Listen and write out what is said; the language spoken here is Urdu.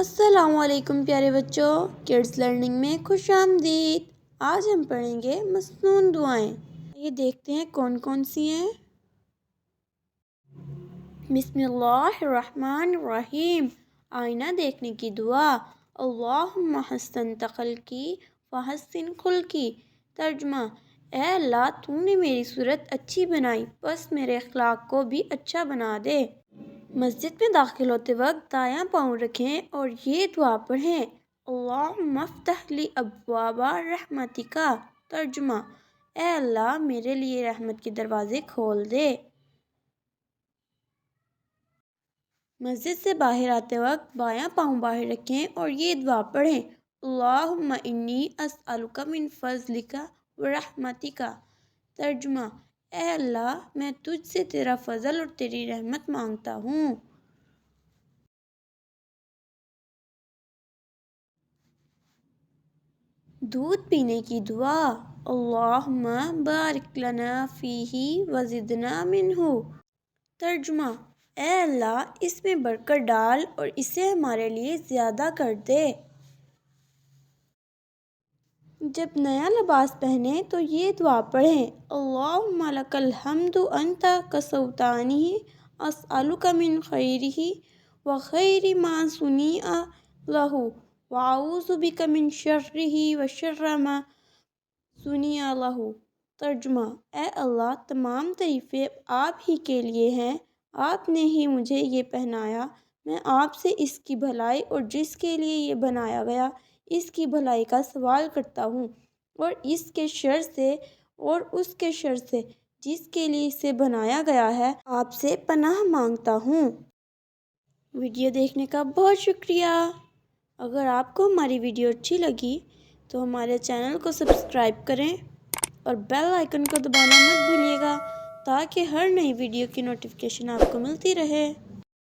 السلام علیکم پیارے بچوں، کڈس لرننگ میں خوش آمدید۔ آج ہم پڑھیں گے مسنون دعائیں۔ یہ دیکھتے ہیں کون کون سی ہیں۔ بسم اللہ الرحمن الرحیم۔ آئینہ دیکھنے کی دعا۔ اللہم حسنت خلقی وحسن خلقی۔ ترجمہ: اے اللہ، تو نے میری صورت اچھی بنائی، بس میرے اخلاق کو بھی اچھا بنا دے۔ مسجد میں داخل ہوتے وقت دایاں پاؤں رکھیں اور یہ دعا پڑھیں: اللہم افتح لی ابواب رحمتک۔ ترجمہ: اے اللہ، میرے لیے رحمت کے دروازے کھول دے۔ مسجد سے باہر آتے وقت بایاں پاؤں باہر رکھیں اور یہ دعا پڑھیں: اللہم انی اسألک من فضلک ورحمتک۔ ترجمہ: اے اللہ، میں تجھ سے تیرا فضل اور تیری رحمت مانگتا ہوں۔ دودھ پینے کی دعا۔ اللہم بارک لنا فیہ وزدنا منہ۔ ترجمہ: اے اللہ، اس میں برکت ڈال اور اسے ہمارے لیے زیادہ کر دے۔ جب نیا لباس پہنیں تو یہ دعا پڑھیں: اللہم لک الحمد انت کسوتنی اسألک من خیرہ وخیر ما صنع لہ واعوذ بک من شرہ وشر ما صنع لہ۔ ترجمہ: اے اللہ، تمام تعریفیں آپ ہی کے لیے ہیں، آپ نے ہی مجھے یہ پہنایا، میں آپ سے اس کی بھلائی اور جس کے لیے یہ بنایا گیا اس کی بھلائی کا سوال کرتا ہوں، اور اس کے شر سے اور اس کے شر سے جس کے لیے اسے بنایا گیا ہے آپ سے پناہ مانگتا ہوں۔ ویڈیو دیکھنے کا بہت شکریہ۔ اگر آپ کو ہماری ویڈیو اچھی لگی تو ہمارے چینل کو سبسکرائب کریں اور بیل آئیکن کو دبانا مت بھولیے گا تاکہ ہر نئی ویڈیو کی نوٹیفیکیشن آپ کو ملتی رہے۔